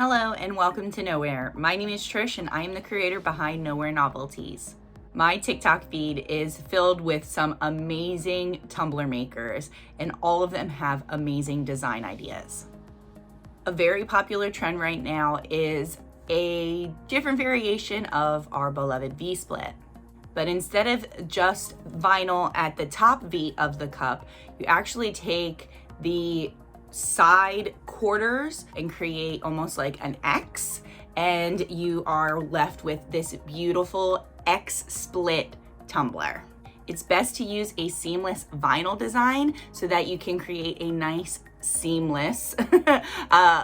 Hello and welcome to Nowhere. My name is Trish and I am the creator behind Nowhere Novelties. My TikTok feed is filled with some amazing tumbler makers and all of them have amazing design ideas. A very popular trend right now is a different variation of our beloved V-split. But instead of just vinyl at the top V of the cup, you actually take the side quarters and create almost like an X, and you are left with this beautiful X split tumbler. It's best to use a seamless vinyl design so that you can create a nice seamless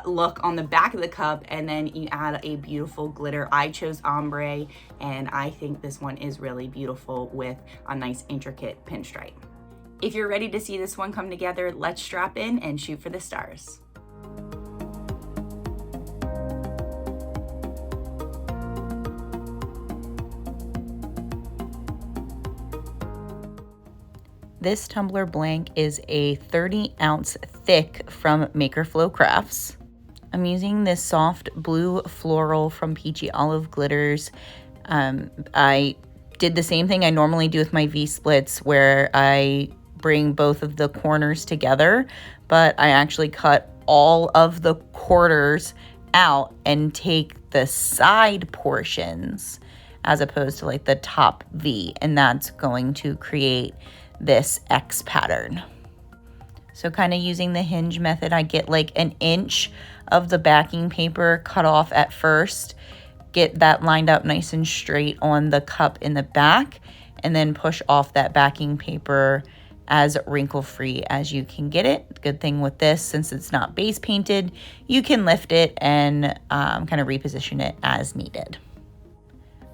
look on the back of the cup, and then you add a beautiful glitter. I chose Ombre and I think this one is really beautiful with a nice intricate pinstripe. If you're ready to see this one come together, let's strap in and shoot for the stars. This tumbler blank is a 30-ounce thick from Maker Flow Crafts. I'm using this soft blue floral from Peachy Olive Glitters. I did the same thing I normally do with my V-splits, where I bring both of the corners together, but I actually cut all of the quarters out and take the side portions as opposed to like the top V, and that's going to create this X pattern. So kind of using the hinge method, I get like an inch of the backing paper cut off at first, get that lined up nice and straight on the cup in the back, and then push off that backing paper as wrinkle-free as you can get it. Good thing with this, since it's not base painted, you can lift it and kind of reposition it as needed.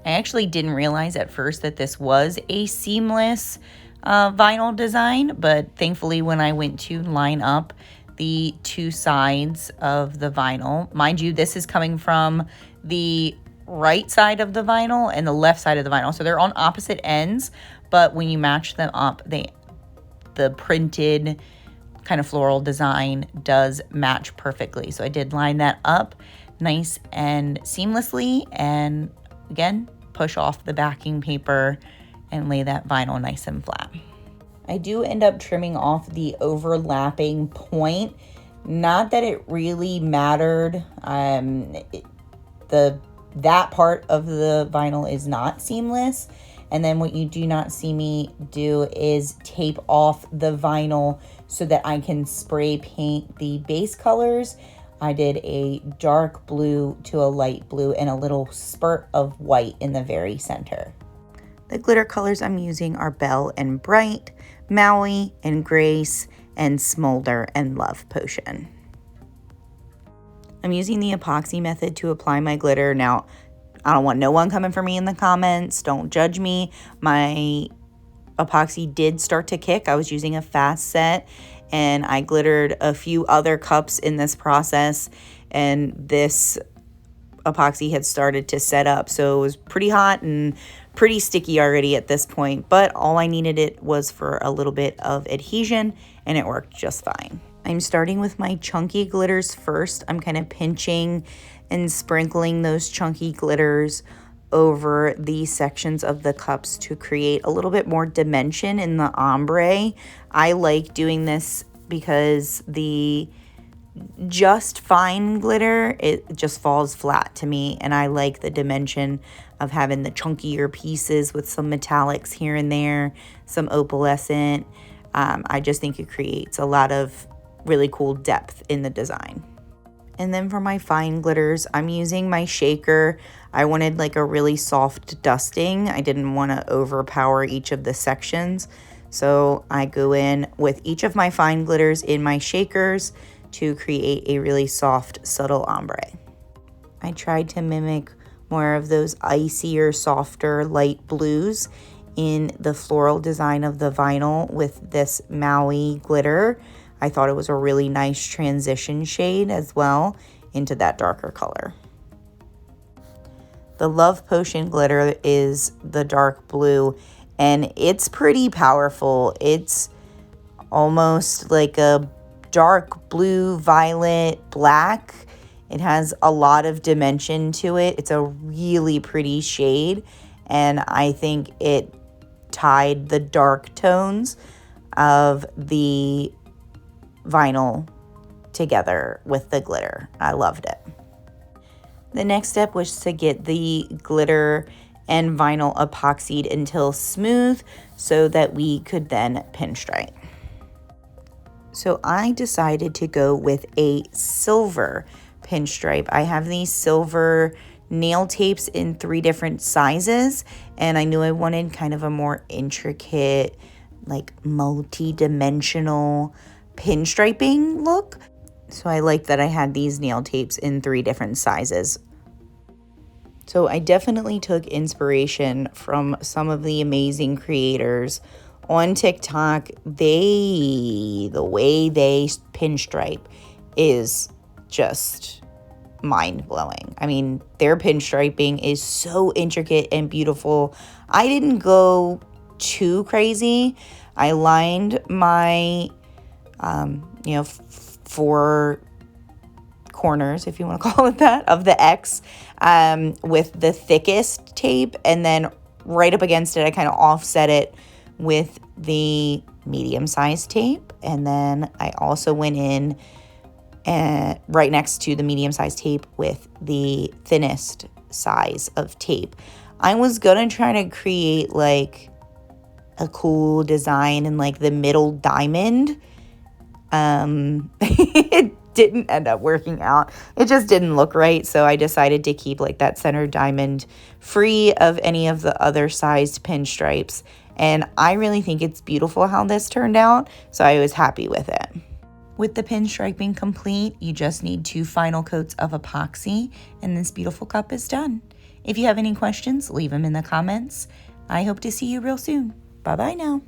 I actually didn't realize at first that this was a seamless vinyl design, but thankfully when I went to line up the two sides of the vinyl, mind you, this is coming from the right side of the vinyl and the left side of the vinyl, so they're on opposite ends, but when you match them up, the printed kind of floral design does match perfectly. So I did line that up nice and seamlessly, and again, push off the backing paper and lay that vinyl nice and flat. I do end up trimming off the overlapping point. Not that it really mattered. That part of the vinyl is not seamless. And then what you do not see me do is tape off the vinyl so that I can spray paint the base colors. I did a dark blue to a light blue and a little spurt of white in the very center. The glitter colors I'm using are Belle and Bright, Maui and Grace, and Smolder and Love Potion. I'm using the epoxy method to apply my glitter. Now, I don't want no one coming for me in the comments. Don't judge me. My epoxy did start to kick. I was using a fast set and I glittered a few other cups in this process, and this epoxy had started to set up. So it was pretty hot and pretty sticky already at this point, but all I needed it was for a little bit of adhesion and it worked just fine. I'm starting with my chunky glitters first. I'm kind of pinching and sprinkling those chunky glitters over the sections of the cups to create a little bit more dimension in the ombre. I like doing this because the just fine glitter, it just falls flat to me, and I like the dimension of having the chunkier pieces with some metallics here and there, some opalescent. I just think it creates a lot of really cool depth in the design. And then for my fine glitters, I'm using my shaker. I wanted like a really soft dusting. I didn't want to overpower each of the sections. So I go in with each of my fine glitters in my shakers to create a really soft, subtle ombre. I tried to mimic more of those icier, softer, light blues in the floral design of the vinyl with this Maui glitter. I thought it was a really nice transition shade as well into that darker color. The Love Potion glitter is the dark blue, and it's pretty powerful. It's almost like a dark blue, violet, black, It has a lot of dimension to it. It's a really pretty shade, and I think it tied the dark tones of the vinyl together with the glitter. I loved it. The next step was to get the glitter and vinyl epoxied until smooth so that we could then pinstripe. So I decided to go with a silver pinstripe. I have these silver nail tapes in 3 different sizes, and I knew I wanted kind of a more intricate, like multi-dimensional pinstriping look. So I liked that I had these nail tapes in 3 different sizes. So I definitely took inspiration from some of the amazing creators on TikTok. The way they pinstripe is just mind-blowing. I mean, their pinstriping is so intricate and beautiful. I didn't go too crazy. I lined my, 4 corners, if you want to call it that, of the X with the thickest tape, and then right up against it I kind of offset it with the medium-sized tape, and then I also went in right next to the medium-sized tape with the thinnest size of tape. I was gonna try to create like a cool design in like the middle diamond. It didn't end up working out. It just didn't look right, so I decided to keep like that center diamond free of any of the other sized pinstripes, and I really think it's beautiful how this turned out, so I was happy with it. With the pinstriping complete, you just need 2 final coats of epoxy, and this beautiful cup is done. If you have any questions, leave them in the comments. I hope to see you real soon. Bye-bye now.